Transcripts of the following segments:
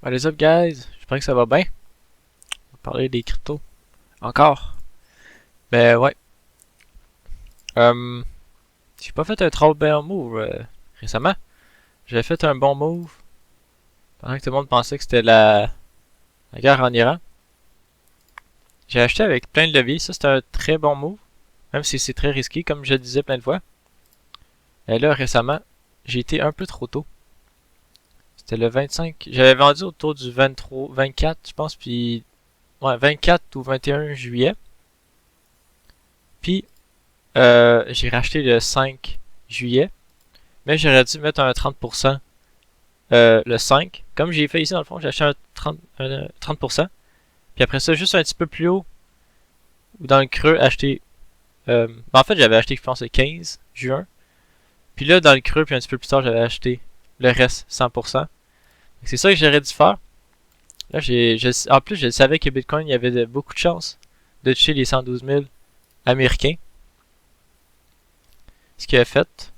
What is up, guys? J'espère que ça va bien. On va parler des cryptos. Encore. Ben ouais. J'ai pas fait un trop bon move récemment. J'avais fait un bon move pendant que tout le monde pensait que c'était la guerre en Iran. J'ai acheté avec plein de leviers. Ça, c'était un très bon move. Même si c'est très risqué, comme je le disais plein de fois. Et là, récemment, j'ai été un peu trop tôt. C'était le 25. J'avais vendu autour du 23, 24, je pense, puis ouais, 24 ou 21 juillet. Puis j'ai racheté le 5 juillet, mais j'aurais dû mettre un 30% le 5. Comme j'ai fait ici dans le fond, j'ai acheté un 30%. Puis après ça, juste un petit peu plus haut, ou dans le creux, acheté... en fait, j'avais acheté, je pense, le 15 juin. Puis là, dans le creux, puis un petit peu plus tard, j'avais acheté le reste 100%. C'est ça que j'aurais dû faire. Là, en plus, je savais que Bitcoin, il y avait beaucoup de chances de toucher les 112 000 américains. Ce qu'il a fait,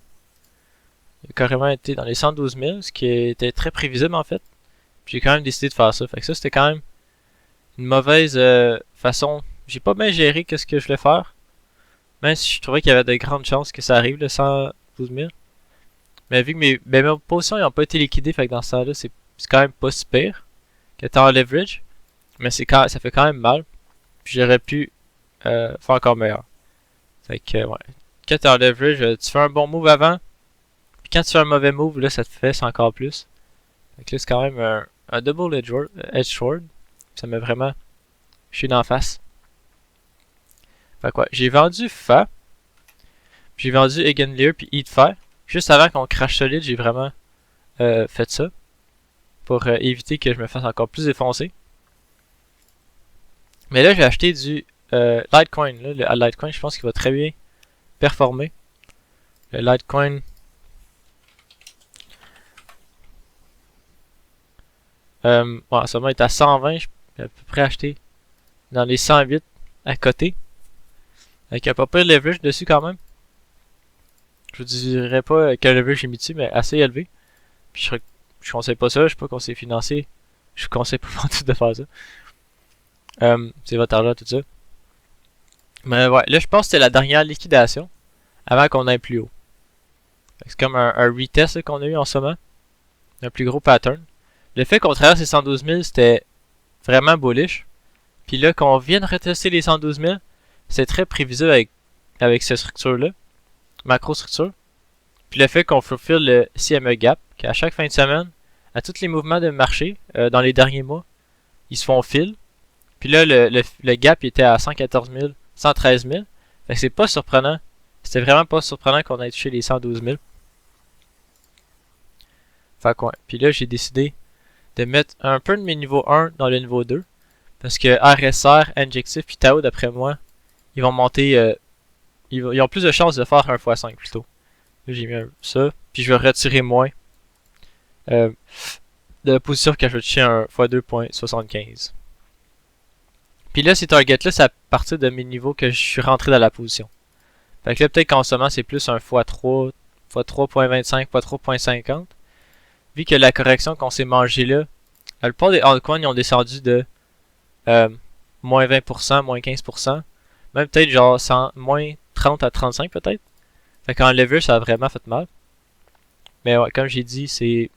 il a carrément été dans les 112 000, ce qui était très prévisible en fait. Puis j'ai quand même décidé de faire ça. Fait que ça, c'était quand même une mauvaise façon. J'ai pas bien géré qu'est-ce que je voulais faire. Même si je trouvais qu'il y avait de grandes chances que ça arrive, le 112 000. Mais vu que mes positions n'ont pas été liquidées, fait que dans ce temps-là, c'est quand même pas si pire que t'es en leverage. Mais ça fait quand même mal. Puis j'aurais pu faire encore meilleur. Fait que, ouais. Quand t'es en leverage, tu fais un bon move avant. Puis quand tu fais un mauvais move, là, ça te fait encore plus. Fait que là, c'est quand même un double edge sword. Ça m'a vraiment chié d'en face. Fait quoi, j'ai vendu Fa. J'ai vendu Eigenlayer puis Eatfair. Juste avant qu'on crash solide, j'ai vraiment fait ça. Pour éviter que je me fasse encore plus défoncer. Mais là, j'ai acheté du Litecoin. Là. Le Litecoin, je pense qu'il va très bien performer. Le Litecoin... ouais, ça va être à 120. Je peux à peu près acheter dans les 108 à côté. Avec un pas pire leverage dessus quand même. Je vous dirais pas quel leverage j'ai mis dessus, mais assez élevé. Puis je conseille pas ça, je suis pas conseiller financier. Je vous conseille pas tout de faire ça. C'est votre argent, tout ça. Mais ouais, là je pense que c'était la dernière liquidation avant qu'on aille plus haut. C'est comme un retest qu'on a eu en ce moment. Un plus gros pattern. Le fait qu'on traverse les 112 000, c'était vraiment bullish. Puis là, qu'on vienne retester les 112 000, c'est très prévisible avec cette structure-là. Macro structure. Puis le fait qu'on fulfill le CME gap, qu'à chaque fin de semaine, à tous les mouvements de marché, dans les derniers mois, ils se font fill. Puis là, le gap était à 114 000, 113 000. Fait que c'est pas surprenant. C'était vraiment pas surprenant qu'on ait touché les 112 000. Fait quoi. Puis là, j'ai décidé de mettre un peu de mes niveaux 1 dans le niveau 2. Parce que RSR, Injectif puis Tao, d'après moi, ils vont monter... ils ont plus de chances de faire un x5 plutôt. Là, j'ai mis ça. Puis je vais retirer moins de la position quand je vais toucher un x2.75. Puis là, ces targets-là, c'est à partir de mes niveaux que je suis rentré dans la position. Fait que là, peut-être qu'en ce moment, c'est plus un x3, x3.25, x3.50. Vu que la correction qu'on s'est mangé là, la plupart des altcoins ils ont descendu de moins 20%, moins 15%. Même peut-être genre moins 30 à 35 peut-être. Fait qu'en leverage, ça a vraiment fait mal. Mais ouais, comme j'ai dit, c'est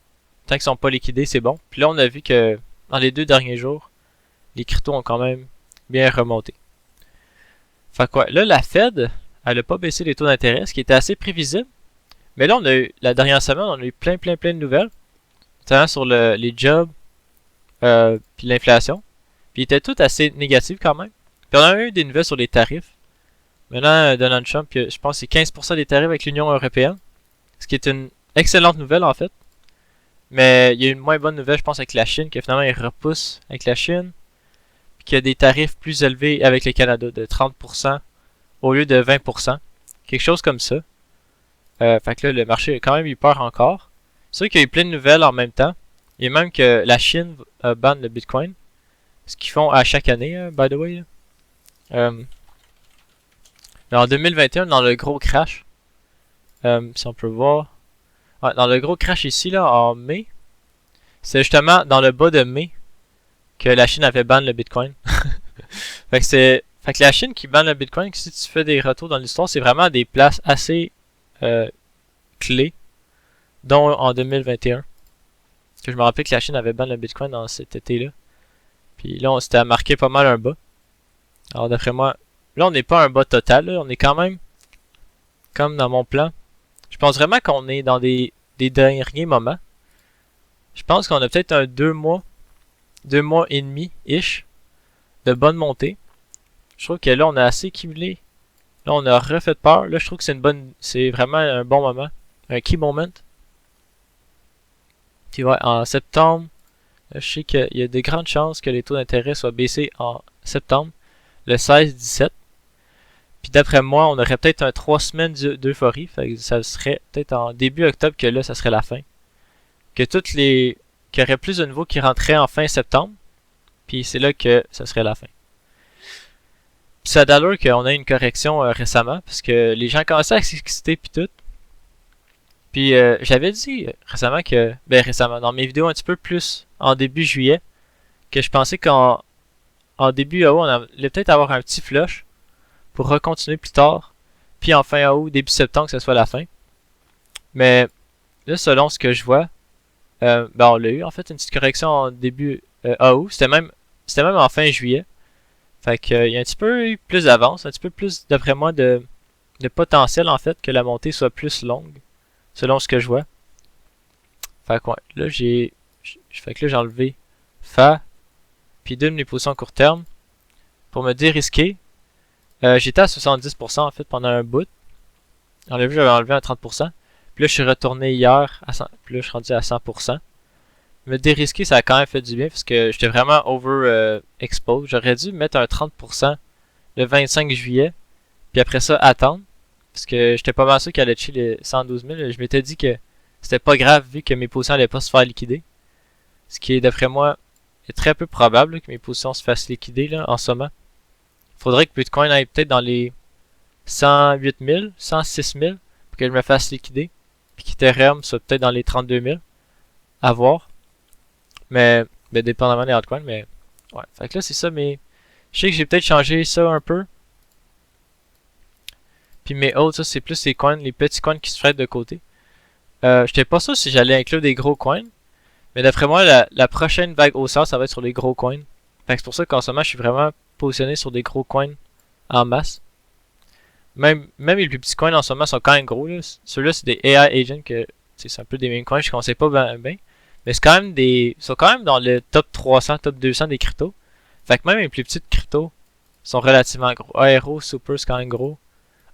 tant qu'ils sont pas liquidés, c'est bon. Puis là, on a vu que dans les 2 derniers jours, les cryptos ont quand même bien remonté. Fait quoi, là, la Fed, elle a pas baissé les taux d'intérêt, ce qui était assez prévisible. Mais là, on a eu, la dernière semaine, on a eu plein de nouvelles. Notamment sur les jobs, puis l'inflation. Puis ils étaient toutes assez négatives quand même. Puis on a eu des nouvelles sur les tarifs. Maintenant, Donald Trump, je pense que c'est 15% des tarifs avec l'Union Européenne. Ce qui est une excellente nouvelle en fait. Mais il y a une moins bonne nouvelle, je pense, avec la Chine, que finalement il repousse avec la Chine. Puis qu'il y a des tarifs plus élevés avec le Canada, de 30% au lieu de 20%. Quelque chose comme ça. Fait que là, le marché a quand même eu peur encore. C'est vrai qu'il y a eu plein de nouvelles en même temps. Il y a même que la Chine banne le Bitcoin. Ce qu'ils font à chaque année, by the way. En 2021, dans le gros crash, si on peut voir, ouais, dans le gros crash ici, là, en mai, c'est justement dans le bas de mai que la Chine avait ban le Bitcoin. Fait que la Chine qui banne le Bitcoin, si tu fais des retours dans l'histoire, c'est vraiment des places assez clés, dont en 2021. Que je me rappelle que la Chine avait banne le Bitcoin dans cet été-là. Puis là, on s'était marqué pas mal un bas. Alors d'après moi, là on n'est pas un bas total, là, on est quand même, comme dans mon plan. Je pense vraiment qu'on est dans des derniers moments. Je pense qu'on a peut-être un 2 mois et demi-ish de bonne montée. Je trouve que là, on a assez cumulé. Là, on a refait peur. Là, je trouve que c'est vraiment un bon moment. Un key moment. Puis ouais, en septembre, je sais qu'il y a de grandes chances que les taux d'intérêt soient baissés en septembre. Le 16-17. Puis d'après moi, on aurait peut-être un 3 semaines d'euphorie. Fait que ça serait peut-être en début octobre que là, ça serait la fin. Qu'il y aurait plus de nouveaux qui rentreraient en fin septembre. Puis c'est là que ça serait la fin. Puis ça a d'allure qu'on a eu une correction récemment. Parce que les gens commençaient à s'exciter puis tout. Puis j'avais dit récemment que... Ben récemment, dans mes vidéos un petit peu plus en début juillet. Que je pensais qu'en début août, on allait peut-être avoir un petit flush. Pour recontinuer plus tard. Puis en fin août, début septembre, que ce soit la fin. Mais là, selon ce que je vois, ben on l'a eu en fait une petite correction en début août. C'était même en fin juillet. Fait qu'il y a un petit peu plus d'avance, un petit peu plus d'après moi de potentiel en fait que la montée soit plus longue. Selon ce que je vois. Fait que ouais, là j'ai enlevé FA. Puis deux de mes positions à court terme. Pour me dérisquer. J'étais à 70% en fait pendant un bout. On l'a vu, j'avais enlevé à 30%. Puis là, je suis retourné hier à 100%. Puis là, je suis rendu à 100%. Me dérisquer, ça a quand même fait du bien parce que j'étais vraiment exposed. J'aurais dû mettre un 30% le 25 juillet. Puis après ça, attendre. Parce que j'étais pas mal sûr qu'elle allait toucher les 112 000. Je m'étais dit que c'était pas grave vu que mes positions allaient pas se faire liquider. Ce qui est, d'après moi, est très peu probable là, que mes positions se fassent liquider là, en ce moment. Faudrait que Bitcoin aille peut-être dans les 108 000, 106 000 pour que je me fasse liquider. Puis qu'Ethereum soit peut-être dans les 32 000. À voir. Mais, ben, dépendamment des altcoins. Mais, ouais. Fait que là, c'est ça. Mais, je sais que j'ai peut-être changé ça un peu. Puis mes autres, ça, c'est plus les coins, les petits coins qui se feraient de côté. J'étais pas sûr si j'allais inclure des gros coins. Mais d'après moi, la prochaine vague haussière, ça va être sur les gros coins. Fait que c'est pour ça qu'en ce moment, je suis vraiment positionné sur des gros coins en masse. Même les plus petits coins en ce moment sont quand même gros. Ceux-là, c'est des AI agents que c'est un peu des mêmes coins, je conseille pas bien. Mais c'est quand même ils sont quand même dans le top 300, top 200 des cryptos. Fait que même les plus petites cryptos sont relativement gros. Aero, Super, c'est quand même gros.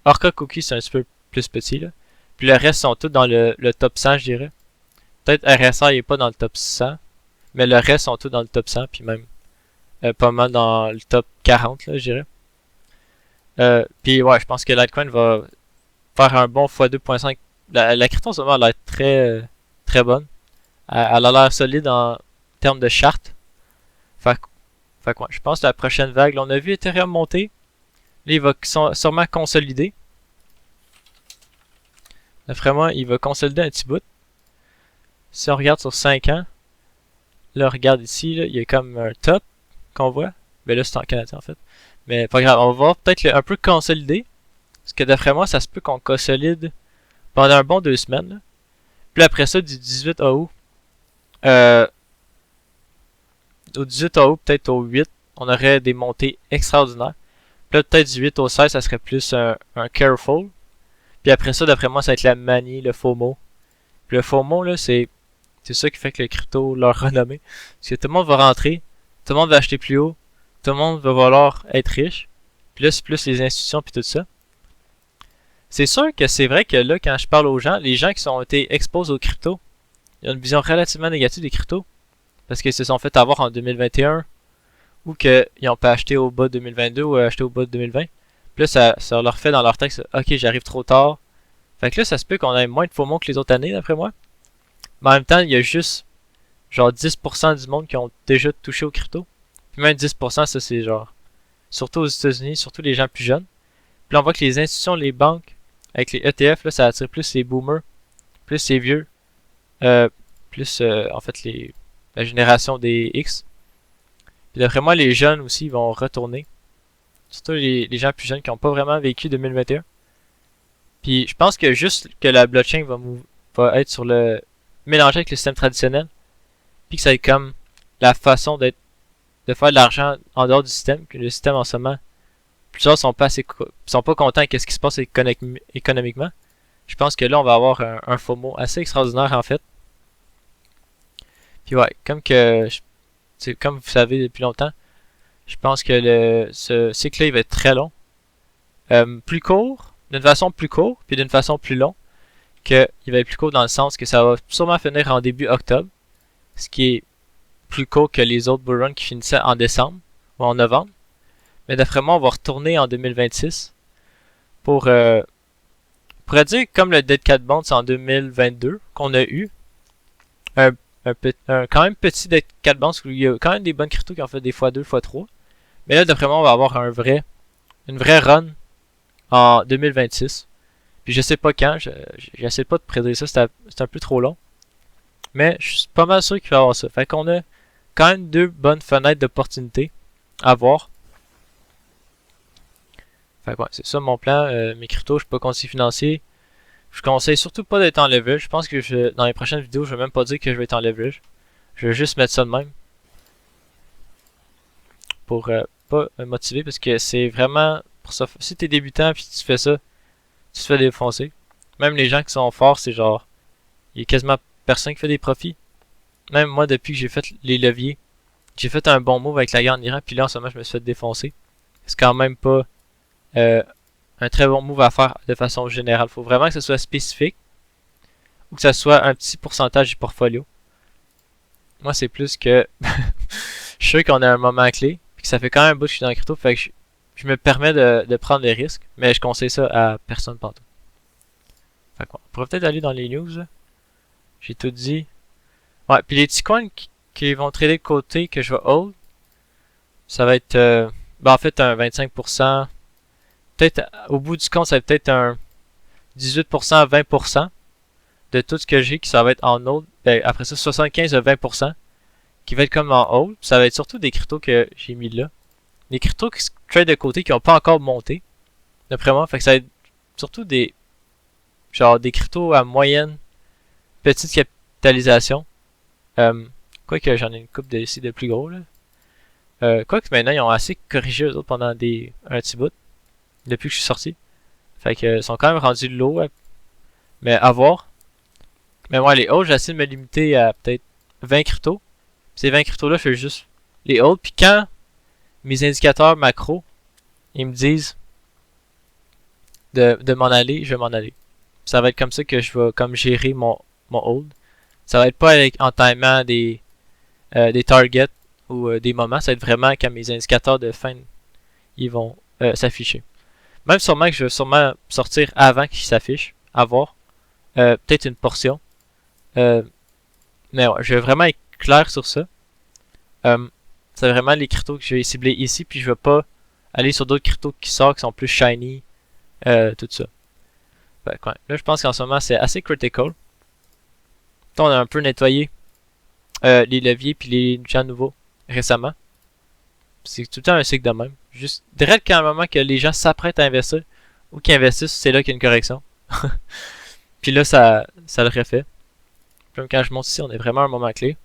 Orca Cookie, c'est un petit peu plus petit là. Puis le reste sont tous dans le top 100, je dirais. Peut-être RSA il est pas dans le top 100. Mais le reste sont tous dans le top 100. Puis même pas mal dans le top 40, là, je dirais. Puis ouais, je pense que Litecoin va faire un bon x2.5. La crypto en ce moment, elle a l'air très bonne. Elle a l'air solide en termes de charte. Fait que ouais, je pense que la prochaine vague, là, on a vu Ethereum monter. Là, il va sûrement consolider. D'après moi, il va consolider un petit bout. Si on regarde sur 5 ans, là, regarde ici, là, il y a comme un top qu'on voit. Ben là, c'est en canadien en fait. Mais pas grave, on va voir peut-être un peu consolider. Parce que d'après moi, ça se peut qu'on consolide pendant un bon 2 semaines. Là. Puis après ça, du 18 août, au 18 août, peut-être au 8, on aurait des montées extraordinaires. Puis là, peut-être du 8 au 16, ça serait plus un careful. Puis après ça, d'après moi, ça va être la manie, le FOMO. Puis le FOMO, là, c'est ça qui fait que le crypto leur renommée. Parce que tout le monde va rentrer, tout le monde va acheter plus haut, tout le monde va vouloir être riche. Puis là, c'est plus les institutions puis tout ça. C'est sûr que c'est vrai que là, quand je parle aux gens, les gens qui ont été exposés aux cryptos, ils ont une vision relativement négative des cryptos. Parce qu'ils se sont fait avoir en 2021 ou qu'ils n'ont pas acheté au bas de 2022 ou acheté au bas de 2020. Puis là, ça leur fait dans leur texte, ok, j'arrive trop tard. Fait que là, ça se peut qu'on ait moins de FOMO que les autres années, d'après moi. Mais en même temps, il y a juste genre 10% du monde qui ont déjà touché aux cryptos. Puis même 10%, ça c'est genre, surtout aux États-Unis, surtout les gens plus jeunes. Puis là, on voit que les institutions, les banques, avec les ETF, là, ça attire plus les boomers, plus les vieux, plus en fait la génération des X. Puis d'après moi, les jeunes aussi vont retourner. Surtout les gens plus jeunes qui n'ont pas vraiment vécu 2021. Puis je pense que juste que la blockchain va être sur le mélangé avec le système traditionnel. Puis que ça va être comme la façon de faire de l'argent en dehors du système. Que le système en ce moment, plusieurs sont sont pas contents avec ce qui se passe économiquement. Je pense que là on va avoir un FOMO assez extraordinaire en fait. Puis ouais, comme vous savez depuis longtemps, je pense que ce cycle-là il va être très long. Plus court, d'une façon plus courte, puis d'une façon plus longue. Il va être plus court dans le sens que ça va sûrement finir en début octobre. Ce qui est plus court que les autres bull runs qui finissaient en décembre ou en novembre. Mais d'après moi, on va retourner en 2026 pour... on pourrait dire comme le Dead Cat Bounce en 2022 qu'on a eu. Un quand même petit Dead Cat Bounce où il y a quand même des bonnes cryptos qui ont fait des x2, x3. Mais là, d'après moi, on va avoir une vraie run en 2026. Puis je sais pas quand, j'essaie pas de prédire ça, c'est un peu trop long. Mais je suis pas mal sûr qu'il va y avoir ça. Fait qu'on a quand même deux bonnes fenêtres d'opportunité à voir. Fait que ouais, c'est ça mon plan. Mes cryptos, je suis pas conseiller financier. Je conseille surtout pas d'être en leverage. Je pense que dans les prochaines vidéos, je vais même pas dire que je vais être en leverage. Je vais juste mettre ça de même. Pour pas me motiver parce que c'est vraiment pour ça. Si t'es débutant puis tu fais ça, tu te fais défoncer. Même les gens qui sont forts, c'est genre, il y a quasiment personne qui fait des profits. Même moi, depuis que j'ai fait les leviers, j'ai fait un bon move avec la guerre en Iran, puis là en ce moment je me suis fait défoncer. C'est quand même pas un très bon move à faire de façon générale. Faut vraiment que ce soit spécifique ou que ce soit un petit pourcentage du portfolio. Moi, c'est plus que je suis sûr qu'on a un moment clé, puis que ça fait quand même un bout que je suis dans la crypto, fait que je me permets de prendre des risques, mais je conseille ça à personne partout. Fait qu'on pourrait peut-être aller dans les news. J'ai tout dit. Ouais, puis les petits coins qui vont trader de côté que je vais hold, ça va être en fait un 25%. Peut-être au bout du compte, ça va être peut-être un 18% à 20% de tout ce que j'ai qui ça va être en hold. Ben, après ça, 75 à 20% qui va être comme en hold. Ça va être surtout des cryptos que j'ai mis là. Des cryptos qui se trade de côté qui n'ont pas encore monté. D'après moi, fait que ça va être surtout des cryptos à moyenne petite capitalisation. Quoique j'en ai une couple ici de plus gros là. Quoique maintenant ils ont assez corrigé eux autres pendant un petit bout. Depuis que je suis sorti. Fait que ils sont quand même rendus low. Mais à voir. Mais moi les holds, j'essaie de me limiter à peut-être 20 cryptos. Ces 20 cryptos là, je fais juste les holds. Puis quand mes indicateurs macro, ils me disent de m'en aller, je vais m'en aller. Ça va être comme ça que je vais comme gérer mon hold. Ça va être pas en timant des targets ou des moments. Ça va être vraiment quand mes indicateurs de fin ils vont s'afficher. Même sûrement que je vais sûrement sortir avant qu'ils s'affichent. À voir. Peut-être une portion. Mais ouais, je vais vraiment être clair sur ça. C'est vraiment les cryptos que je vais cibler ici. Puis je vais pas aller sur d'autres cryptos qui sortent, qui sont plus shiny. Tout ça. Fait que, ouais. Là, je pense qu'en ce moment, c'est assez critical. On a un peu nettoyé les leviers puis les gens nouveaux récemment. C'est tout le temps un cycle de même. Juste direct qu'à un moment que les gens s'apprêtent à investir ou qu'ils investissent, c'est là qu'il y a une correction. Puis là, ça le refait. Comme quand je monte ici, on est vraiment à un moment clé.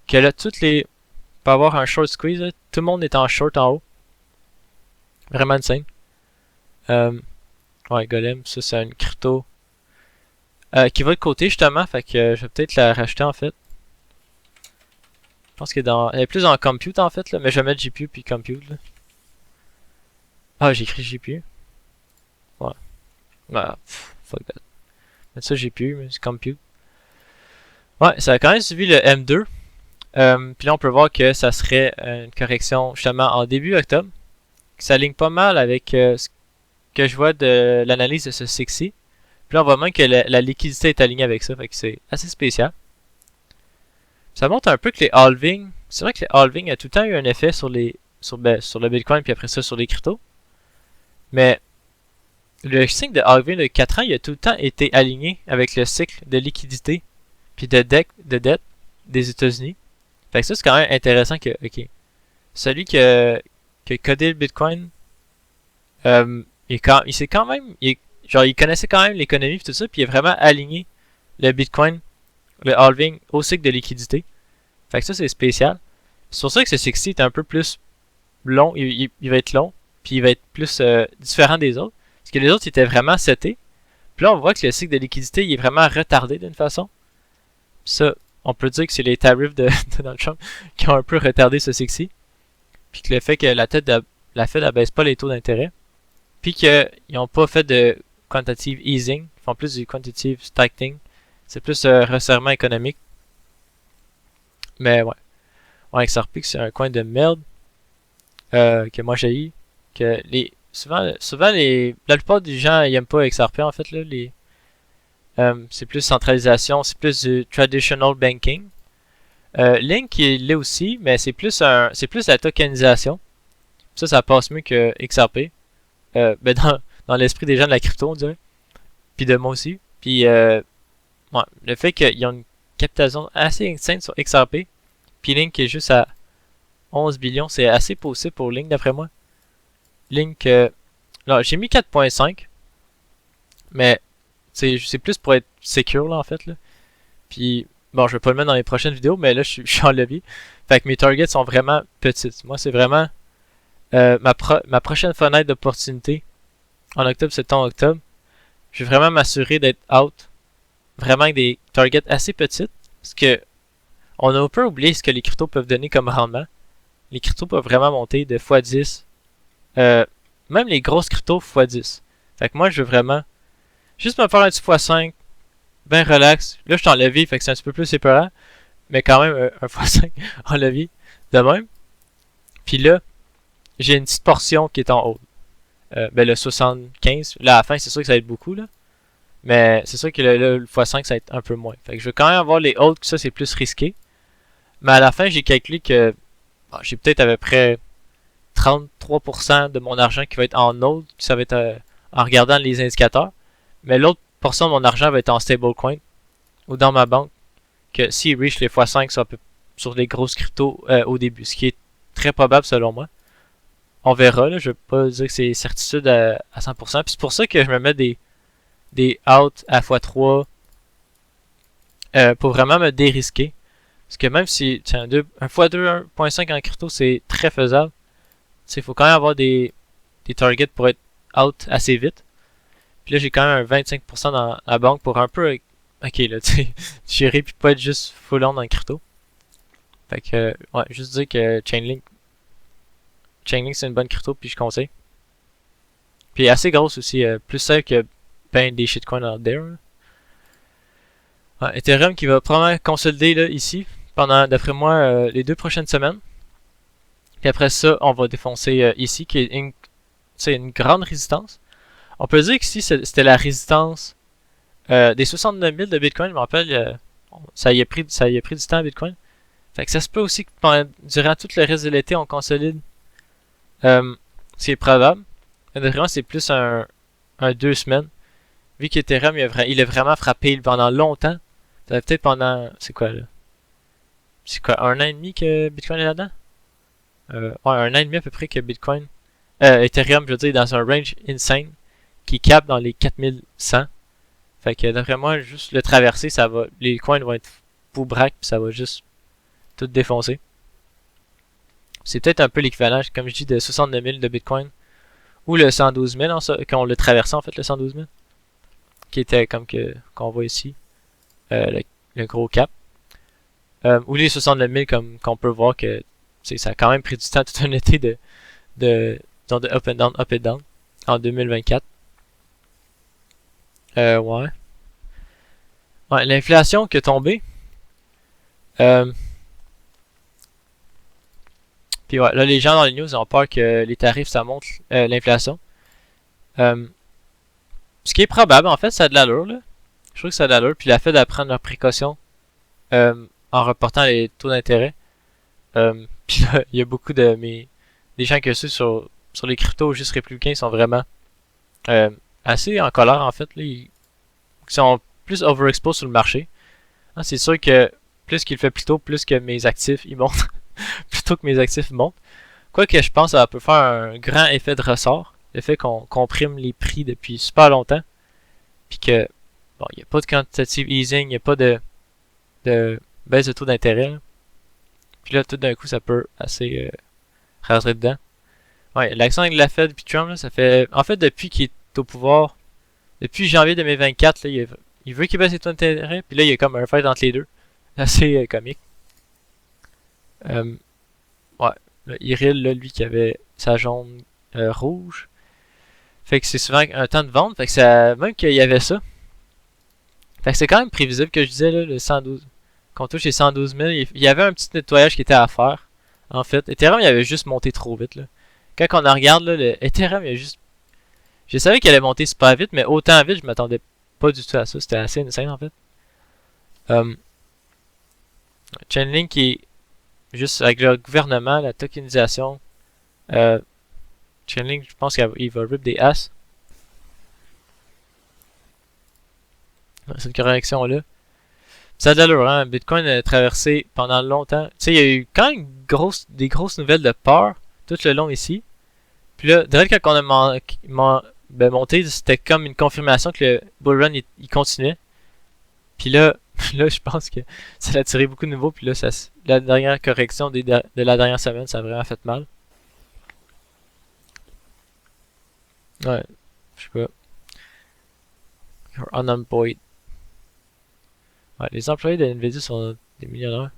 Que là, peut avoir un short squeeze. Là. Tout le monde est en short en haut. Vraiment insane. Ouais, Golem, ça c'est une crypto qui va de côté justement. Fait que je vais peut-être la racheter en fait. Je pense qu'elle est plus en compute en fait là, mais je vais mettre GPU puis compute là. Ah, j'ai écrit GPU. Ouais. Ah, fuck that. Mettre ça GPU, mais c'est compute. Ouais, ça a quand même suivi le M2. Puis là, on peut voir que ça serait une correction justement en début octobre. Qui s'aligne pas mal avec ce que je vois de l'analyse de ce SIXI. Puis là, on voit même que la liquidité est alignée avec ça. Fait que c'est assez spécial. Ça montre un peu que les halvings, c'est vrai que les halvings a tout le temps eu un effet sur le Bitcoin puis après ça sur les cryptos. Mais le cycle de halving de 4 ans, il a tout le temps été aligné avec le cycle de liquidité puis de dette. des États-Unis. Fait que ça, c'est quand même intéressant que, ok, celui qui a codé le Bitcoin, il sait quand même, genre, il connaissait quand même l'économie et tout ça, puis il a vraiment aligné le Bitcoin, le halving, au cycle de liquidité. Fait que ça, c'est spécial. C'est pour ça que ce cycle est un peu plus long, il va être long, puis il va être plus différent des autres. Parce que les autres, ils étaient vraiment setés. Puis là, on voit que le cycle de liquidité, il est vraiment retardé d'une façon. Puis ça, on peut dire que c'est les tarifs de Donald Trump qui ont un peu retardé ce cycle-ci. Puis que le fait que la Fed abaisse pas les taux d'intérêt. Puis qu'ils n'ont pas fait de quantitative easing. Ils font plus du quantitative tightening. C'est plus resserrement économique. Mais ouais. Ouais, XRP, c'est un coin de merde. Que moi j'ai eu. Que souvent la plupart des gens ils aiment pas XRP en fait là. C'est plus centralisation, c'est plus du traditional banking. Link il l'est aussi, mais c'est plus la tokenisation. Ça passe mieux que XRP. Ben dans l'esprit des gens de la crypto, on dirait. Puis de moi aussi. Puis ouais, le fait qu'ils ont une capitalisation assez insane sur XRP, puis Link est juste à 11 billions, c'est assez possible pour Link d'après moi. Link, là j'ai mis 4.5, mais c'est plus pour être secure là en fait là. Puis bon, je vais pas le mettre dans les prochaines vidéos, mais là je suis en lobby. Fait que mes targets sont vraiment petites. Moi c'est vraiment ma prochaine fenêtre d'opportunité en octobre, septembre, octobre. Je vais vraiment m'assurer d'être out vraiment avec des targets assez petites. Parce que on a un peu oublié ce que les cryptos peuvent donner comme rendement. Les cryptos peuvent vraiment monter de x10. Même les grosses cryptos x10. Fait que moi je veux vraiment juste me faire un petit x5. Ben relax. Là je suis en levier, fait que c'est un petit peu plus épeurant. Mais quand même un x5 en levier. De même. Puis là, j'ai une petite portion qui est en haut. Ben le 75. Là à la fin c'est sûr que ça va être beaucoup là. Mais c'est sûr que le x5 ça va être un peu moins. Fait que je veux quand même avoir les autres, que ça c'est plus risqué. Mais à la fin j'ai calculé que bon, j'ai peut-être à peu près 33% de mon argent qui va être en autres. Ça va être en regardant les indicateurs. Mais l'autre portion de mon argent va être en stablecoin ou dans ma banque. Que s'il reach les x5 sur les grosses cryptos au début. Ce qui est très probable selon moi. On verra, là, je ne vais pas dire que c'est certitude à 100%. Puis c'est pour ça que je me mets des outs à x3 pour vraiment me dérisquer. Parce que même si un x2 1.5 en crypto c'est très faisable, il faut quand même avoir des targets pour être out assez vite. Puis là j'ai quand même un 25% dans la banque pour un peu ok là tu sais gérer puis pas être juste full on dans le crypto. Fait que ouais, juste dire que Chainlink c'est une bonne crypto puis je conseille. Puis assez grosse aussi, plus safe que ben des shitcoins out there. Ouais, Ethereum qui va probablement consolider là ici pendant d'après moi les 2 prochaines semaines. Puis après ça, on va défoncer ici qui est une grande résistance. On peut dire qu'ici c'était la résistance des 69 000 de Bitcoin. Je me rappelle, ça y a pris du temps à Bitcoin. Fait que ça se peut aussi que durant tout le reste de l'été, on consolide. C'est probable. Vraiment, c'est plus un 2 semaines. Vu qu'Ethereum, il a vraiment frappé pendant longtemps. Ça va peut-être pendant... C'est quoi, là? C'est quoi, 1 an et demi que Bitcoin est là-dedans? Ouais, 1 an et demi à peu près que Bitcoin... Ethereum, je veux dire, dans un range insane. Qui capte dans les 4100. Fait que d'après moi, juste le traverser, ça va... Les coins vont être fou-braque, puis ça va juste tout défoncer. C'est peut-être un peu l'équivalent, comme je dis, de 69 000 de Bitcoin. Ou le 112 000, quand on l'a traversé en fait, le 112 000. Qui était comme qu'on voit ici. Le gros cap. Ou les 69 000 comme qu'on peut voir que ça a quand même pris du temps tout un été de up and down en 2024. Ouais. Ouais, l'inflation qui est tombée. Puis ouais, là les gens dans les news ont peur que les tarifs ça monte l'inflation. Ce qui est probable, en fait, ça a de l'allure là. Je trouve que ça a de l'allure. Puis la Fed à prendre leurs précautions en reportant les taux d'intérêt. Puis là, il y a beaucoup des gens que ceux sur les cryptos juste républicains sont vraiment assez en colère en fait. Là, ils sont plus overexposed sur le marché. Hein, c'est sûr que plus qu'il le fait plus tôt, plus que mes actifs ils montent. Plutôt que mes actifs montent. Quoique je pense que ça peut faire un grand effet de ressort. Le fait qu'on comprime les prix depuis super longtemps. Puis que, bon, il n'y a pas de quantitative easing, il n'y a pas de baisse de taux d'intérêt. Puis là, tout d'un coup, ça peut assez rentrer dedans. Ouais, l'action avec la Fed puis Trump, là, ça fait... En fait, depuis qu'il est au pouvoir, depuis janvier 2024, là, il veut qu'il baisse les taux d'intérêt, puis là, il y a comme un fight entre les deux. Assez comique. Ouais, là, Iril, là, lui, qui avait sa jaune rouge. Fait que c'est souvent un temps de vente, fait que ça... Même qu'il y avait ça. Fait que c'est quand même prévisible que je disais, là, le 112... Qu'on touche les 112 000, il y avait un petit nettoyage qui était à faire. En fait, Ethereum, il avait juste monté trop vite, là. Quand on en regarde, là, le Ethereum, il a juste... Je savais qu'il allait monter super vite, mais autant vite, je m'attendais pas du tout à ça. C'était assez insane, en fait. Chainlink qui est juste avec le gouvernement, la tokenisation. Chainlink, je pense qu'il va rip des as. Cette correction-là. Ça a de l'allure, hein. Bitcoin a traversé pendant longtemps. Tu sais, il y a eu quand même des grosses nouvelles de peur tout le long ici. Puis là, direct quand on a monté, c'était comme une confirmation que le bull run il continuait. Puis là, je pense que ça a tiré beaucoup de nouveaux. Puis là, la dernière correction de la dernière semaine, ça a vraiment fait mal. Ouais, je sais pas. You're unemployed. Ouais, les employés de Nvidia sont des millionnaires.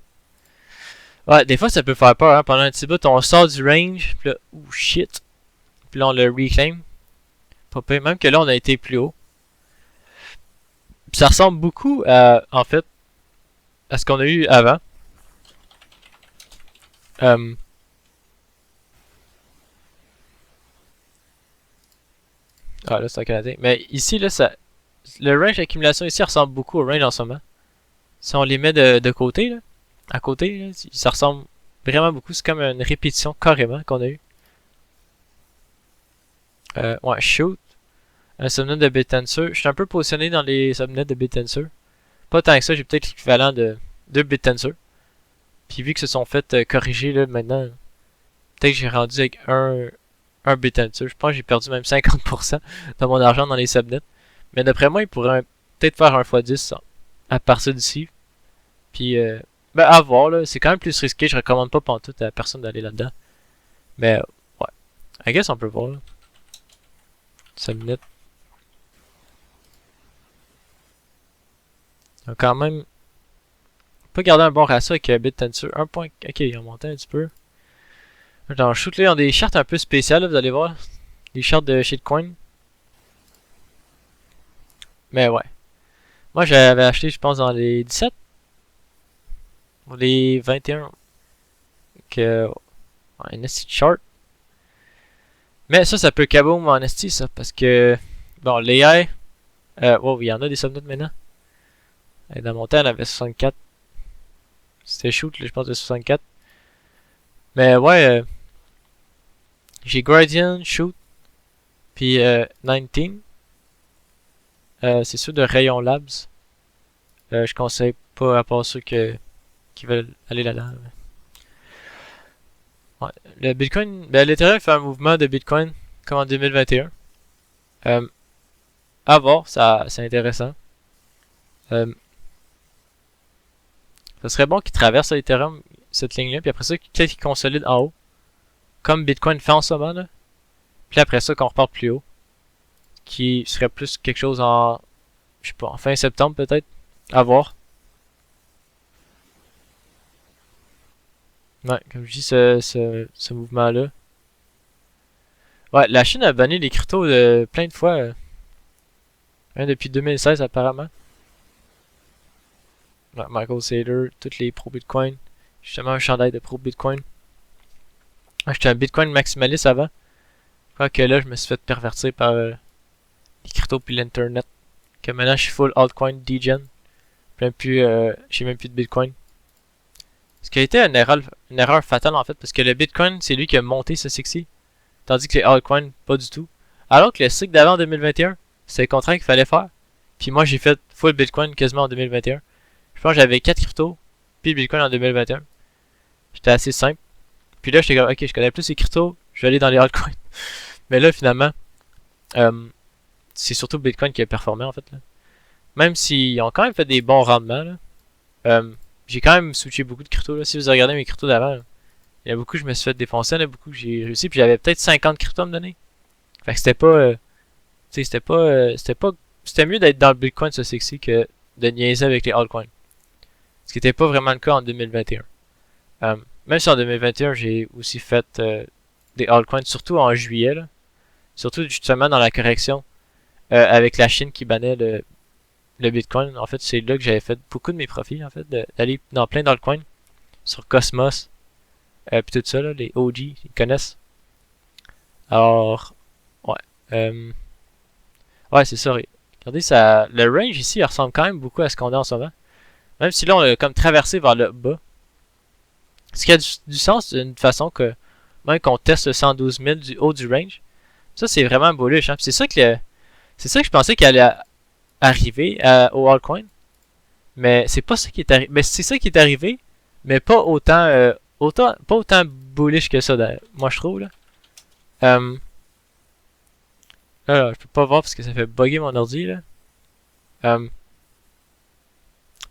Ouais, des fois ça peut faire peur, hein. Pendant un petit bout, on sort du range, puis là, oh shit. Puis là, on le reclaim. Pas pire, même que là, on a été plus haut. Puis ça ressemble beaucoup à, en fait, à ce qu'on a eu avant. Ah là, c'est un Canadien. Mais ici, là, le range d'accumulation ici ressemble beaucoup au range en ce moment. Si on les met de côté, là, à côté, là, ça ressemble vraiment beaucoup. C'est comme une répétition carrément qu'on a eu. Ouais, shoot. Un subnet de BitTensor. Je suis un peu positionné dans les subnets de BitTensor. Pas tant que ça, j'ai peut-être l'équivalent de 2 BitTensor. Puis vu que se sont fait corriger là maintenant, peut-être que j'ai rendu avec un BitTensor. Je pense que j'ai perdu même 50% de mon argent dans les subnets. Mais d'après moi, il pourrait peut-être faire un x10 à partir d'ici. Puis, ben à voir là, c'est quand même plus risqué. Je recommande pas pantoute à personne d'aller là-dedans. Mais, ouais. I guess on peut voir là. Subnet. Donc quand même pas garder un bon ratio avec BitTensor. 1 point. Ok, il a monté un petit peu. Dans le shoot là, ils ont des chartes un peu spéciales, là, vous allez voir. Des chartes de shitcoin. Mais ouais. Moi j'avais acheté, je pense, dans les 17. Ou les 21. Que. Un NST chart. Mais ça peut kaboom en NST ça. Parce que. Bon, l'AI. Wow, il y en a des subnets maintenant. Et dans mon temps, elle avait 64. C'était shoot, là, je pense, de 64. Mais ouais, j'ai Guardian, shoot, puis 19. C'est ceux de Rayon Labs. Je conseille pas à part ceux qui veulent aller là-dedans. Ouais. Le Bitcoin, ben l'Ethereum fait un mouvement de Bitcoin comme en 2021. À voir, c'est intéressant. Ça serait bon qu'il traverse l'Ethereum, cette ligne-là, puis après ça, peut-être qu'il consolide en haut. Comme Bitcoin fait en ce moment, là. Puis après ça, qu'on reparte plus haut. Qui serait plus quelque chose en, je sais pas, en fin septembre peut-être. À voir. Ouais, comme je dis, ce mouvement-là. Ouais, la Chine a banni les cryptos plein de fois. Depuis 2016 apparemment. Ouais, Michael Saylor, tous les pro-Bitcoin. Justement un chandail de pro-Bitcoin. J'étais un Bitcoin maximaliste avant. Je crois que là, je me suis fait pervertir par les cryptos puis l'internet. Que maintenant, je suis full altcoin degen. J'ai même plus de Bitcoin. Ce qui a été une erreur fatale en fait, parce que le Bitcoin, c'est lui qui a monté ce cycle-ci. Tandis que les altcoins, pas du tout. Alors que le cycle d'avant en 2021, c'est le contraire qu'il fallait faire. Puis moi, j'ai fait full Bitcoin quasiment en 2021. Je pense que j'avais 4 cryptos. puis le Bitcoin en 2021. J'étais assez simple. Puis là, j'étais comme, ok, je connais plus les cryptos, je vais aller dans les altcoins. Mais là, finalement, c'est surtout Bitcoin qui a performé en fait. Là. Même s'ils ont quand même fait des bons rendements. Là. J'ai quand même switché beaucoup de cryptos. Là. Si vous regardez mes cryptos d'avant, il y a beaucoup que je me suis fait défoncer, il y en a beaucoup que j'ai réussi. Puis j'avais peut-être 50 cryptos à me donner. Fait que c'était pas. C'était mieux d'être dans le Bitcoin ce sexy que de niaiser avec les altcoins. Ce qui n'était pas vraiment le cas en 2021. Même si en 2021, j'ai aussi fait des altcoins, surtout en juillet. Là. Surtout justement dans la correction avec la Chine qui bannait le Bitcoin. En fait, c'est là que j'avais fait beaucoup de mes profits, en fait, d'aller dans plein d'altcoins. Sur Cosmos, puis tout ça, là, les OG, ils connaissent. Alors, ouais. Ouais, c'est ça. Regardez, ça, le range ici, il ressemble quand même beaucoup à ce qu'on a en ce moment. Même si là, on a comme traversé vers le bas. Ce qui a du sens d'une façon que, même qu'on teste le 112 000 du haut du range. Ça, c'est vraiment bullish. Hein? C'est ça que je pensais qu'il allait arriver au altcoin. Mais c'est pas ça qui est arrivé. Mais c'est ça qui est arrivé, mais pas autant, pas autant bullish que ça, moi je trouve. Là. Là, je peux pas voir parce que ça fait bugger mon ordi. Là.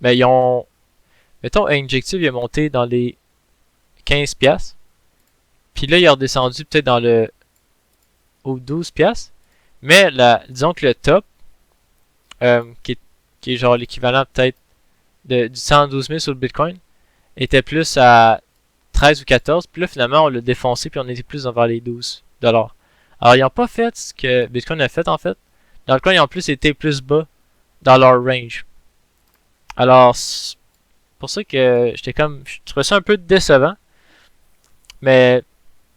Mais ils ont. Mettons, Injective il est monté dans les 15$. Puis là, il est redescendu peut-être dans le. Aux 12$. Mais disons que le top, qui est genre l'équivalent peut-être du 112 000 sur le Bitcoin, était plus à 13 ou 14. Puis là, finalement, on l'a défoncé, puis on était plus vers les 12$. Alors, ils n'ont pas fait ce que Bitcoin a fait, en fait. Dans le coin, ils ont plus été plus bas dans leur range. Alors, c'est pour ça que j'étais comme. Je trouvais ça un peu décevant. Mais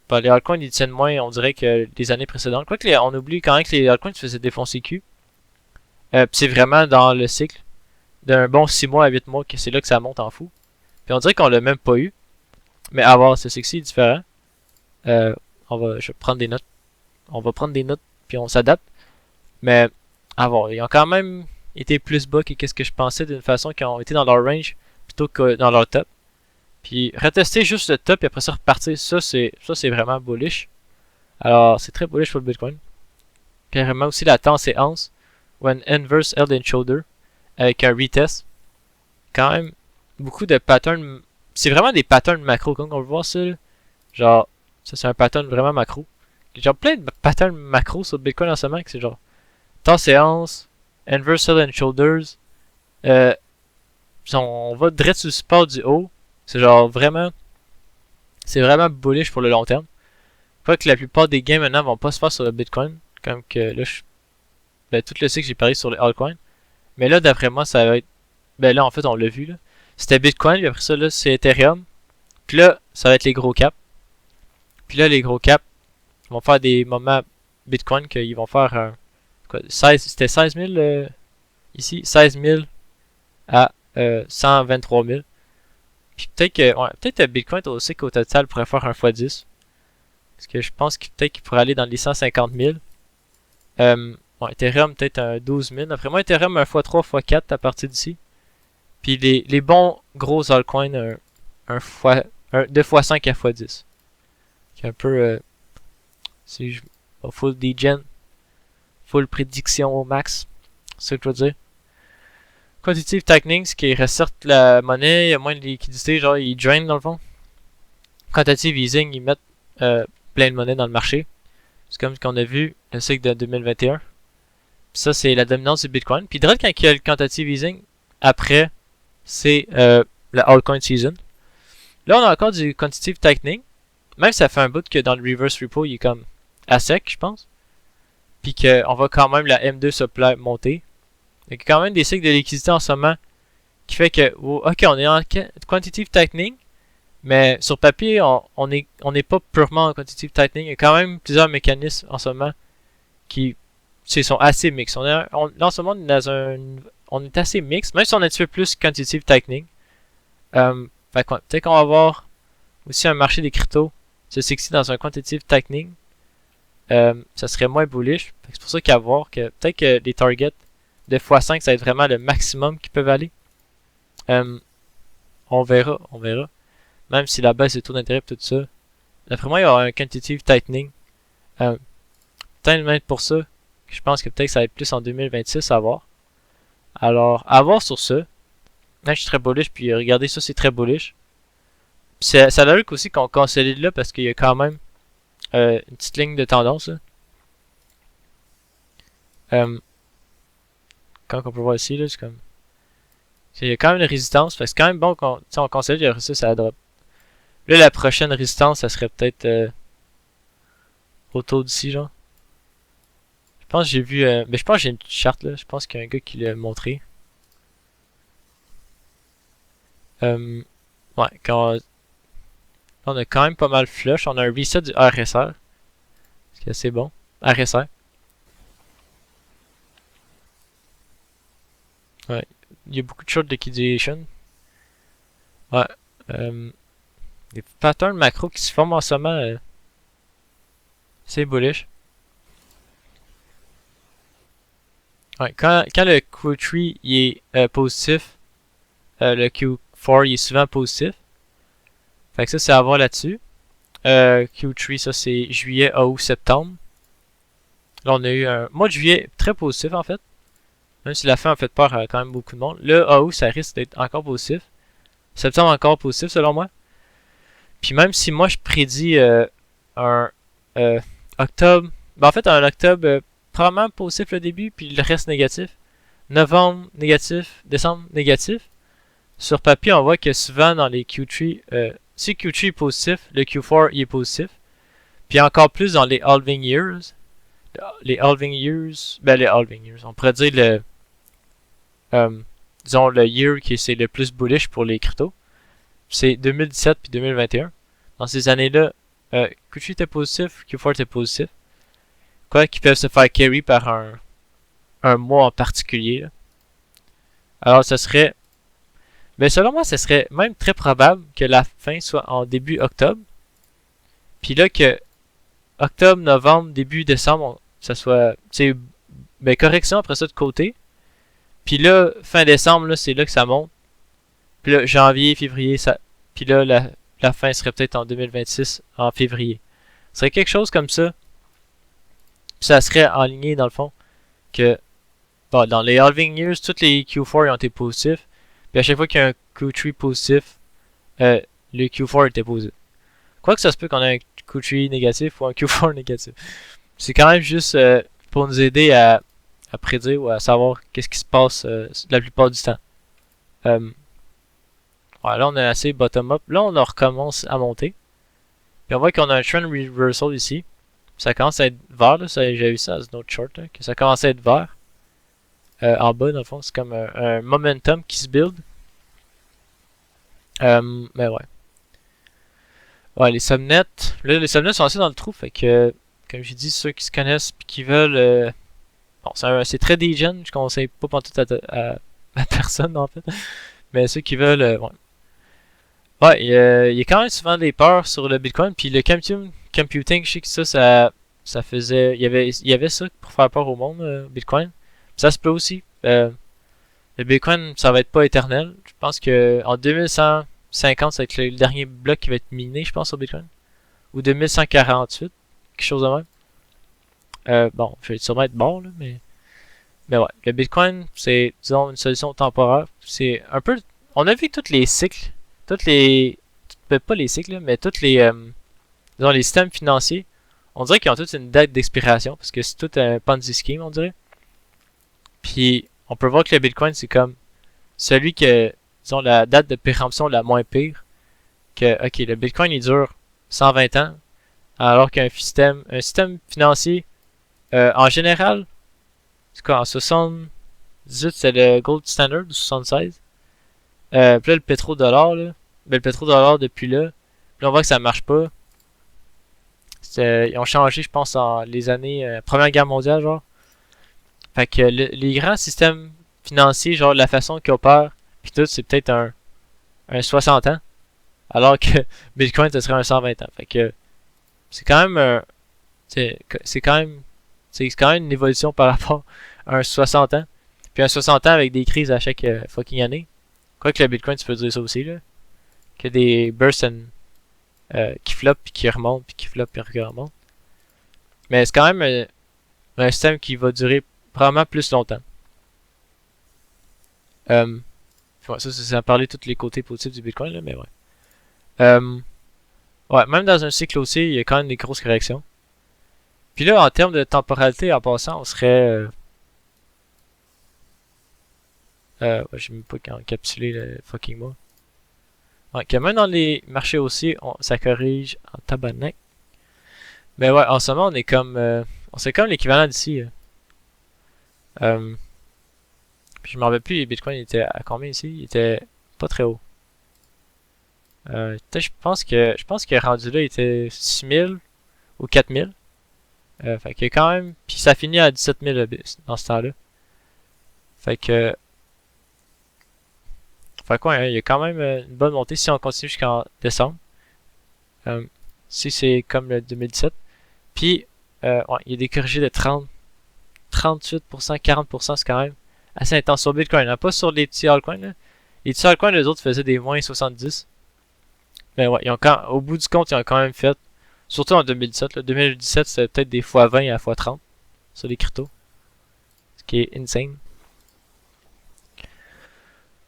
bah, les altcoins, ils tiennent moins, on dirait, que les années précédentes. Quoique, on oublie quand même que les altcoins se faisaient défoncer cul. C'est vraiment dans le cycle d'un bon 6 mois à 8 mois que c'est là que ça monte en fou. Puis on dirait qu'on l'a même pas eu. Mais à voir, c'est sexy, différent. Je vais prendre des notes. On va prendre des notes, puis on s'adapte. Mais à voir, ils ont quand même été plus bas que ce que je pensais d'une façon qu'ils ont été dans leur range plutôt que dans leur top. Puis retester juste le top et après ça repartir, ça c'est vraiment bullish. Alors c'est très bullish pour le Bitcoin. Carrément aussi la séance when inverse held and shoulder avec un retest. Quand même beaucoup de patterns. C'est vraiment des patterns macro comme on le voit ça. Là. Genre ça c'est un pattern vraiment macro. Genre plein de patterns macro sur le Bitcoin en ce moment que c'est genre séance, inverse held and shoulders. On va direct sur le support du haut. C'est genre vraiment. C'est vraiment bullish pour le long terme. Pas que la plupart des gains maintenant vont pas se faire sur le Bitcoin. Comme que là, tout le cycle j'ai parié sur le altcoin. Mais là, d'après moi, ça va être. Ben là, en fait, on l'a vu là. C'était Bitcoin, puis après ça, là, c'est Ethereum. Puis là, ça va être les gros caps. Puis là, les gros caps vont faire des moments Bitcoin qu'ils vont faire c'était 16 000 ici, 16 000 à 123 000. Puis peut-être que Bitcoin aussi qu'au total pourrait faire un x10. Parce que je pense que peut-être qu'il pourrait aller dans les 150 000. Ethereum peut-être un 12 000. Après moi, Ethereum un x3, x4 à partir d'ici. Puis les bons gros altcoins, 2 x5 à x10. Qui est un peu. Si je. Full degen. Full prédiction au max. C'est ce que je veux dire. Quantitative tightening, ce qui ressorte la monnaie, il y a moins de liquidité, genre ils drainent dans le fond. Quantitative easing, ils mettent plein de monnaie dans le marché. C'est comme ce qu'on a vu le cycle de 2021. Puis ça, c'est la dominance du Bitcoin. Puis direct quand il y a le quantitative easing, après, c'est la altcoin season. Là, on a encore du quantitative tightening. Même si ça fait un bout que dans le reverse repo, il est comme à sec, je pense. Puis qu'on va quand même la M2 supply monter. Il y a quand même des cycles de liquidité en ce moment qui fait que, ok, on est en quantitative tightening, mais sur papier, on n'est pas purement en quantitative tightening. Il y a quand même plusieurs mécanismes en ce moment qui sont assez mixtes. Là, en ce moment, on est assez mixte, même si on est un petit peu plus quantitative tightening. Peut-être qu'on va avoir aussi un marché des cryptos se sexy dans un quantitative tightening. Ça serait moins bullish. C'est pour ça qu'à voir que peut-être que les targets de x5, ça va être vraiment le maximum qu'ils peuvent aller. on verra, on verra. Même si la baisse des taux d'intérêt et tout ça. D'après moi, il y aura un quantitative tightening. Peut-être même pour ça. Je pense que peut-être que ça va être plus en 2026 à voir. Alors, à voir sur ça. Là, je suis très bullish, puis regardez ça, c'est très bullish. Ça a l'air aussi qu'on consolide là parce qu'il y a quand même une petite ligne de tendance. Là. Quand on peut voir ici, là, c'est comme. Il y a quand même une résistance. Fait que c'est quand même bon qu'on on consolide, il y aura ça drop. Là, la prochaine résistance, ça serait peut-être autour d'ici, genre. Je pense que j'ai vu. Mais je pense que j'ai une charte là. Je pense qu'il y a un gars qui l'a montré. Ouais, quand on a quand même pas mal flush. On a un reset du RSR. Ce qui est assez bon. RSR. Ouais. Il y a beaucoup de short liquidation. Ouais. Des patterns macro qui se forment en ce moment. C'est bullish. Ouais, quand le Q3 il est positif, le Q4 il est souvent positif. Fait que ça, c'est à voir là-dessus. Q3, ça c'est juillet, août, septembre. Là, on a eu un mois de juillet très positif en fait. Même si la fin a fait peur à quand même beaucoup de monde. Le août, ça risque d'être encore positif. Septembre encore positif selon moi. Puis même si moi je prédis un octobre. Ben en fait, un octobre probablement positif le début, puis le reste négatif. Novembre négatif, décembre négatif. Sur papier, on voit que souvent dans les Q3, si Q3 est positif, le Q4 il est positif. Puis encore plus dans les halving years. Les halving years, ben les halving years, on pourrait dire le, disons le year qui c'est le plus bullish pour les cryptos. C'est 2017 puis 2021. Dans ces années-là, Q3 était positif, Q4 était positif. Quoi qui peuvent se faire carry par un mois en particulier. Là. Alors ça serait. Mais selon moi, ce serait même très probable que la fin soit en début octobre. Puis là que octobre, novembre, début décembre, ça soit. C'est ben, correction après ça de côté. Puis là, fin décembre, là, c'est là que ça monte. Puis là, janvier, février, ça. Puis là, la fin serait peut-être en 2026, en février. Ce serait quelque chose comme ça. Puis ça serait aligné dans le fond que bon, dans les halving years, tous les Q4 ont été positifs. Puis à chaque fois qu'il y a un Q3 positif, le Q4 était positif. Quoi que ça se peut qu'on ait un Q3 négatif ou un Q4 négatif. C'est quand même juste pour nous aider à prédire ou à savoir qu'est-ce qui se passe la plupart du temps. Ouais, là on est assez bottom-up. Là on recommence à monter. Puis on voit qu'on a un trend reversal ici. Ça commence à être vert, là. J'ai vu ça dans une autre chart, là, que ça commence à être vert. En bas, dans le fond, c'est comme un momentum qui se build. Mais ouais. Ouais, les subnets. Là, les subnets sont assez dans le trou, fait que, comme j'ai dit, ceux qui se connaissent et qui veulent. Bon, c'est très degen, je conseille pas pantoute à personne, en fait. Mais ceux qui veulent. Ouais. Ouais, il y a quand même souvent des peurs sur le Bitcoin, puis le computing, je sais que ça faisait. Il y avait ça pour faire peur au monde, Bitcoin. Ça se peut aussi. Le Bitcoin, ça va être pas éternel. Je pense que en 2150, ça va être le dernier bloc qui va être miné, je pense, au Bitcoin. Ou 2148, quelque chose de même. Bon, je vais sûrement être bon, là, mais ouais. Le Bitcoin, c'est, disons, une solution temporaire. C'est un peu. On a vu tous les cycles. Pas les cycles, là, mais tous les. Disons, les systèmes financiers. On dirait qu'ils ont tous une date d'expiration. Parce que c'est tout un Ponzi scheme, on dirait. Puis, on peut voir que le Bitcoin, c'est comme celui que, disons, la date de péremption la moins pire. Que, ok, le Bitcoin, il dure 120 ans. Alors qu'un système financier, en général, c'est quoi, en 78, c'est le Gold Standard, ou 76. Puis là, le pétrodollar, là. Ben, le pétrodollar, depuis là, puis là, on voit que ça marche pas. Ils ont changé, je pense, en les années Première Guerre mondiale, genre. Fait que les grands systèmes financiers, genre la façon qu'ils opèrent, puis tout, c'est peut-être un 60 ans. Alors que Bitcoin, ce serait un 120 ans. Fait que c'est quand même c'est quand même une évolution par rapport à un 60 ans. Puis un 60 ans avec des crises à chaque fucking année. Quoique le Bitcoin, tu peux dire ça aussi, là. qu'il y a des bursts qui flopent puis qui remontent puis qui flopent puis qui remontent. Mais c'est quand même un système qui va durer probablement plus longtemps. Ouais, ça, c'est à parler de tous les côtés positifs du Bitcoin, là, mais ouais. Ouais, même dans un cycle aussi, il y a quand même des grosses corrections. Puis là, en termes de temporalité, en passant, on serait... ouais, j'ai même pas encapsulé le fucking mot. Ouais, que même dans les marchés aussi, ça corrige en tabarnak. Mais ouais, en ce moment, on est comme... on serait comme l'équivalent d'ici. Puis je m'en rappelle plus, Bitcoin était à combien ici? Il était pas très haut. Je pense qu'il est rendu là, il était 6000 ou 4000. Fait que quand même... Puis ça finit à 17 000 dans ce temps-là. Fait que... Fait quoi, hein, il y a quand même une bonne montée si on continue jusqu'en décembre. Si c'est comme le 2017. Puis, ouais, il y a des corrigés de 30, 38%, 40%, c'est quand même assez intense sur Bitcoin. Hein, pas sur les petits altcoins. Là. Les petits altcoins, les autres faisaient des moins 70. Mais ouais, au bout du compte, ils ont quand même fait, surtout en 2017. Là, 2017, c'était peut-être des x20 à x30 sur les cryptos. Ce qui est insane.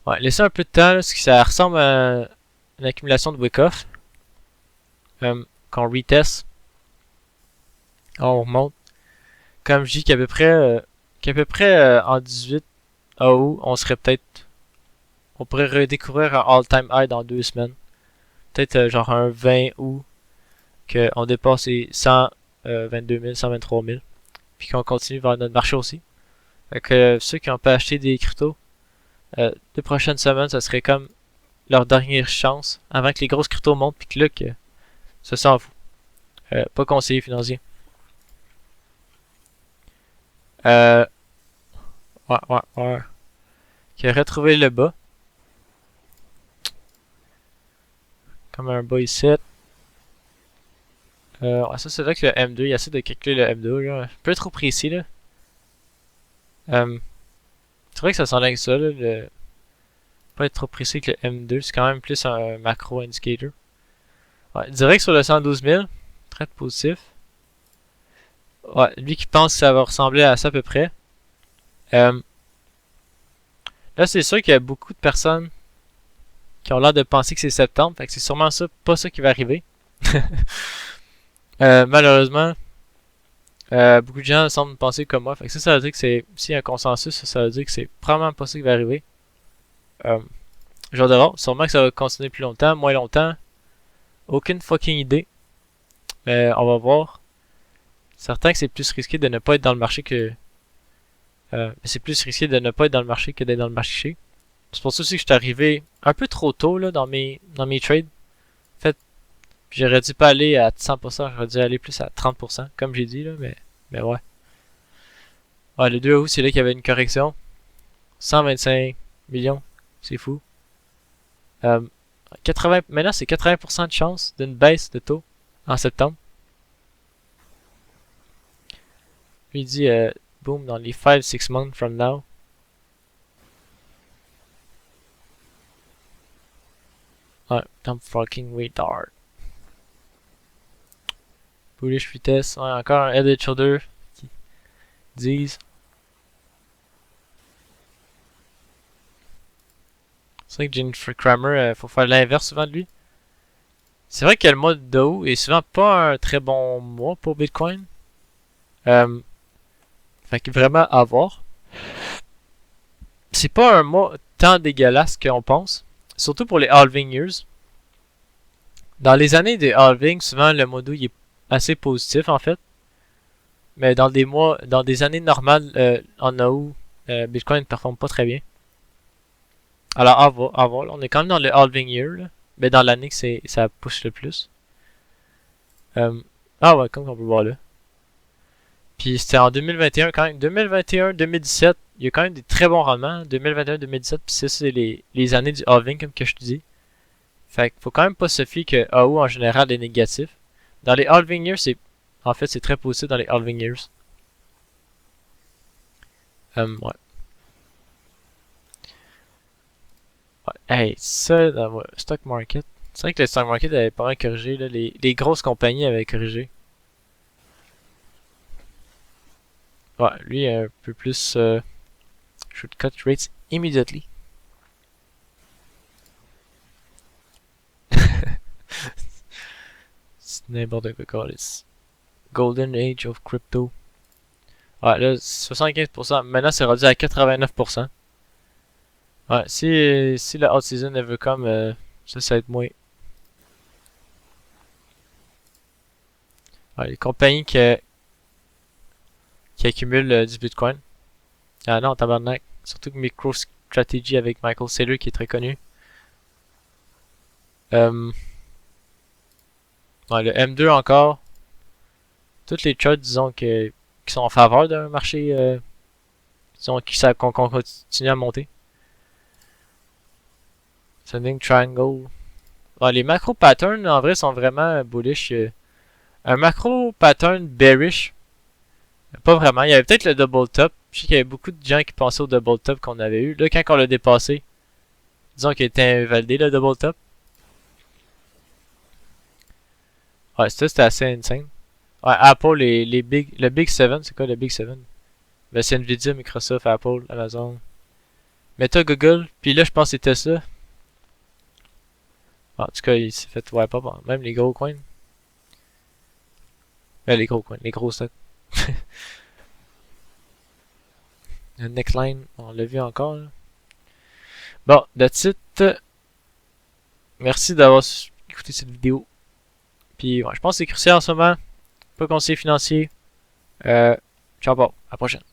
Ouais, laissez un peu de temps, là, parce que ça ressemble à une accumulation de Wyckoff. Qu'on reteste. On remonte. Comme je dis qu'à peu près en 18 août, on serait peut-être... On pourrait redécouvrir un all-time high dans 2 semaines. Peut-être genre un 20 août, qu'on dépasse les 122 000, 123 000. Puis qu'on continue vers notre marché aussi. Fait que ceux qui ont pas acheté des cryptos, les prochaines semaines, ça serait comme leur dernière chance avant que les grosses cryptos montent puis que là, ça s'en fout. Pas conseiller financier. Ouais, ouais, ouais. Qui a retrouvé le bas. Comme un bas ici. Ouais, ça c'est vrai que le M2, il essaie de calculer le M2, là. Un peu trop précis, là. C'est vrai que ça s'enlève ça, là. Pas être trop précis que le M2, c'est quand même plus un macro indicator. Ouais, direct sur le 112 000. Très positif. Ouais, lui qui pense que ça va ressembler à ça à peu près. Là, c'est sûr qu'il y a beaucoup de personnes qui ont l'air de penser que c'est septembre. Fait que c'est sûrement ça, pas ça qui va arriver. Malheureusement, beaucoup de gens semblent penser comme moi. Fait que ça veut dire que s'il y a un consensus, ça veut dire que c'est probablement pas ça qui va arriver. Genre de voir, sûrement que ça va continuer plus longtemps, moins longtemps. Aucune fucking idée. Mais on va voir. Certain que c'est plus risqué de ne pas être dans le marché que... c'est plus risqué de ne pas être dans le marché que d'être dans le marché. C'est pour ça aussi que je suis arrivé un peu trop tôt là, dans mes trades. En fait, j'aurais dû pas aller à 100%, j'aurais dû aller plus à 30%, comme j'ai dit là, mais ouais. Ouais, le 2 août, c'est là qu'il y avait une correction. 125 millions, c'est fou. 80, maintenant c'est 80% de chance d'une baisse de taux en septembre. Lui il dit boom dans les 5-6 months from now. Ouais, I'm fucking retard. Bullish vitesse, ouais, encore un head and shoulder qui disent. C'est vrai que Jennifer Kramer, faut faire l'inverse souvent de lui. C'est vrai que le mois d'août est souvent pas un très bon mois pour Bitcoin. Fait que vraiment à voir. C'est pas un mois tant dégueulasse qu'on pense. Surtout pour les halving years. Dans les années des halving, souvent le mois d'août est assez positif en fait. Mais dans des années normales, en août, Bitcoin ne performe pas très bien. Alors à voir, là, on est quand même dans le halving year, là, mais dans l'année que ça pousse le plus. Ah ouais, comme on peut voir là. Puis c'était en 2021 quand même. 2021-2017, il y a quand même des très bons rendements. 2021-2017, puis ça c'est les années du halving comme que je te dis. Fait qu'il faut quand même pas se fier que AO en général est négatif. Dans les halving years, en fait c'est très positif dans les halving years. Ouais. Ouais. Hey, ça dans le stock market. C'est vrai que le stock market avait pas mal corrigé, là. Les grosses compagnies avaient corrigé. Ouais, lui un peu plus should cut rates immediately. C'est n'importe quoi, Carlis. Golden Age of Crypto. Ouais, là, 75%. Maintenant, c'est rendu à 89%. Ouais, si la hot season elle veut comme, ça va être moins. Ouais, les compagnies qui accumulent du Bitcoin. Ah non, tabarnak. Surtout que MicroStrategy avec Michael Saylor qui est très connu. Ouais, le M2 encore. Toutes les charts, disons, qui sont en faveur d'un marché, disons, qu'on continue à monter. Sending Triangle. Ouais, les macro patterns, en vrai, sont vraiment bullish. Un macro pattern bearish, pas vraiment. Il y avait peut-être le double top. Je sais qu'il y avait beaucoup de gens qui pensaient au double top qu'on avait eu. Là, quand on l'a dépassé, disons qu'il était invalidé, le double top. Ouais, ça, c'était assez insane. Ouais, Apple, le Big 7, c'est quoi le Big 7? Ben, c'est Nvidia, Microsoft, Apple, Amazon, Meta, Google. Puis là, je pense que c'était ça. En tout cas, il s'est fait wipe up. Même les gros coins. Les gros coins, les gros stocks. Le neckline, on l'a vu encore. Là. Bon, that's it. Merci d'avoir écouté cette vidéo. Puis, ouais, je pense que c'est crucial en ce moment. Pas conseiller financier. Ciao, bon, à la prochaine.